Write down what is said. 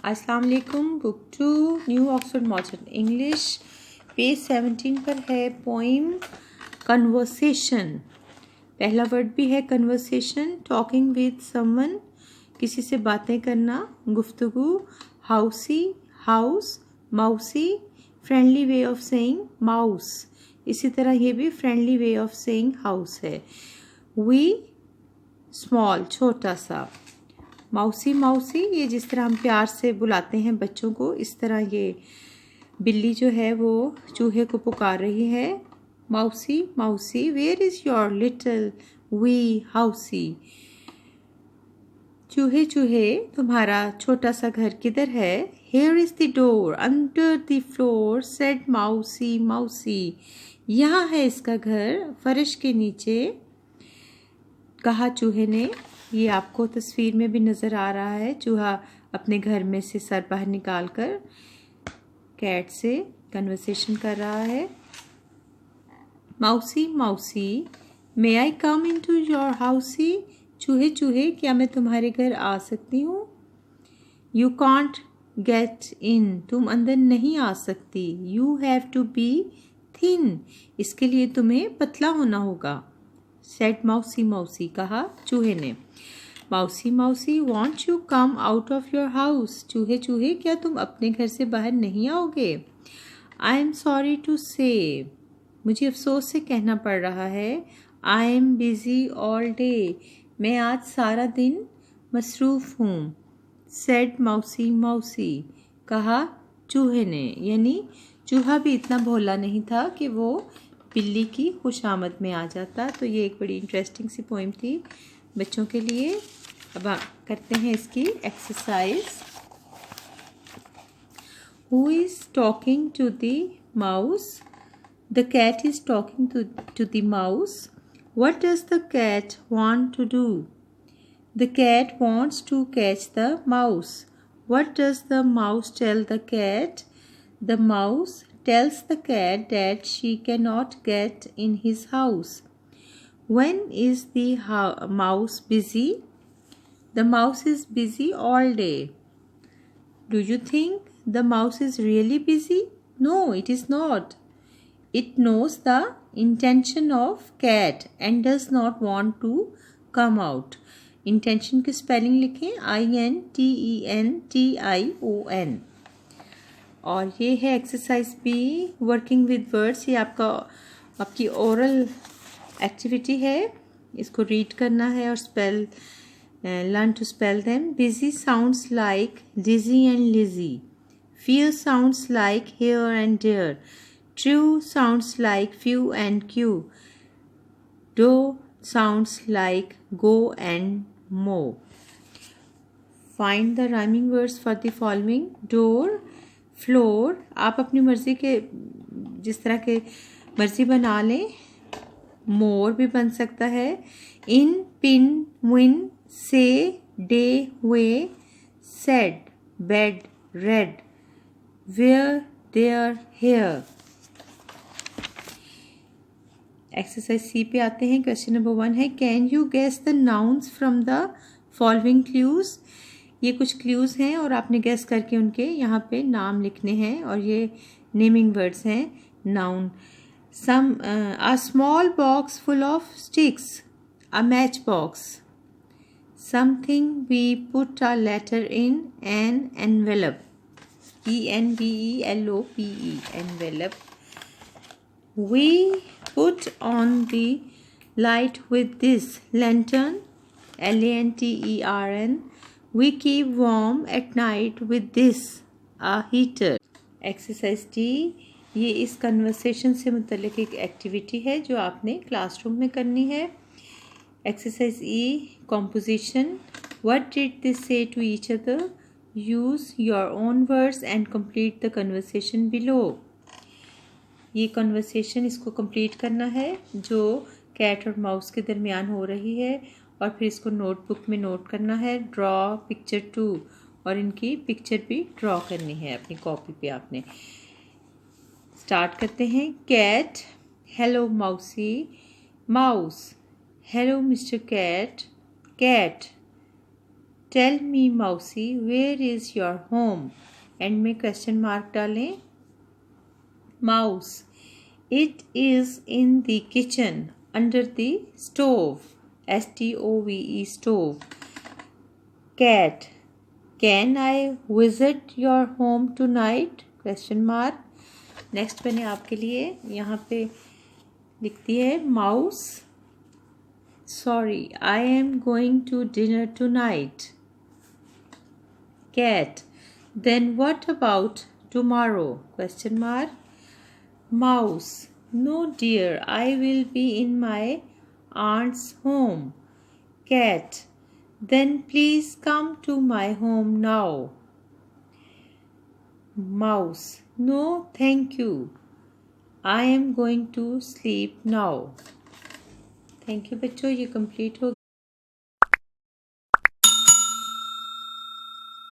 अस्सलाम वालेकुम। Book 2 new Oxford modern English page 17 पर है पोइम कन्वर्सेशन। पहला वर्ड भी है कन्वर्सेशन, टॉकिंग विद समवन, किसी से बातें करना, गुफ्तगू। Housie, house, mousie, friendly way of saying mouse. इसी तरह ये भी friendly way of saying house है। वी, स्मॉल, छोटा सा। माउसी, माउसी, ये जिस तरह हम प्यार से बुलाते हैं बच्चों को, इस तरह ये बिल्ली जो है वो चूहे को पुकार रही है। Mousie, mousie, where is your little wee housie. चूहे, चूहे, तुम्हारा छोटा सा घर किधर है। Here is the door under the floor said mousie, mousie. यहाँ है इसका घर फर्श के नीचे, कहा चूहे ने। ये आपको तस्वीर में भी नज़र आ रहा है, चूहा अपने घर में से सर बाहर निकाल कर कैट से कन्वर्सेशन कर रहा है। Mousie, माउसी, may I come in to your हाउसी। चूहे, चूहे, क्या मैं तुम्हारे घर आ सकती हूँ। यू कॉन्ट गेट इन, तुम अंदर नहीं आ सकती। You have to be thin, इसके लिए तुम्हें पतला होना होगा। सेड माउसी, माउसी, कहा चूहे ने। Mousie, mousie, won't you come out of your house. चूहे, चूहे, क्या तुम अपने घर से बाहर नहीं आओगे। आई एम सॉरी टू से, मुझे अफसोस से कहना पड़ रहा है। I am busy all day, मैं आज सारा दिन मसरूफ़ हूँ। सेड माउसी, माउसी, कहा चूहे ने। यानी चूहा भी इतना भोला नहीं था कि वो बिल्ली की खुशामद में आ जाता। तो ये एक बड़ी इंटरेस्टिंग सी पोइम थी बच्चों के लिए। अब करते हैं इसकी exercise. Who is talking to the mouse. The cat is talking to the mouse. What does the cat want to do. The cat wants to catch the mouse. What does the mouse tell the cat. The mouse tells the cat that she cannot get in his house. When is the mouse busy? The mouse is busy all day. Do you think the mouse is really busy? No, it is not. It knows the intention of cat and does not want to come out. Intention की spelling लिखें, intention. और ये है exercise B, working with words. ये आपकी oral activity है, इसको read करना है और learn to spell them. Busy sounds like dizzy and lizzy. Fear sounds like hair and dare. True sounds like few and queue. Dough sounds like go and mow. Find the rhyming words for the following. Door, floor, आप अपनी मर्ज़ी के जिस तरह के मर्ज़ी बना लें। मोर भी बन सकता है। In, pin, win, say, day, way, said, bed, red, where, there, here. Exercise C पे आते हैं। क्वेश्चन नंबर 1 है, can you guess the nouns from the following clues. ये कुछ क्लूज़ हैं और आपने गेस करके उनके यहाँ पे नाम लिखने हैं और ये नेमिंग वर्ड्स हैं, noun. A small box full of sticks, a match box. Something we put a letter in, an envelope, ENVELOPE, envelope. We put on the light with this lantern, LANTERN. We keep warm at night with this, a heater. Exercise D, ये इस conversation से मुतल्लिक एक activity है जो आपने classroom में करनी है। Exercise E, composition. What did they say to each other. Use your own words and complete the conversation below. ये कन्वर्सेशन इसको कंप्लीट करना है जो कैट और माउस के दरमियान हो रही है, और फिर इसको नोटबुक में नोट करना है। ड्रॉ पिक्चर 2, और इनकी पिक्चर भी ड्रॉ करनी है अपनी कॉपी पे आपने। स्टार्ट करते हैं। Cat, hello mousie. Mouse, hello mister cat. Cat, tell me mousie where is your home. End में क्वेश्चन मार्क डालें। Mouse it is in the kitchen under the stove, STOVE stove. Cat can I visit your home tonight, question mark. Next मैंने आपके लिए यहाँ पे लिखती है mouse sorry I am going to dinner tonight. Cat then what about tomorrow, question mark. Mouse no dear I will be in my aunt's home। Cat then please come to my home now। Mouse no thank you I am going to sleep now। Thank you बच्चों, ये complete हो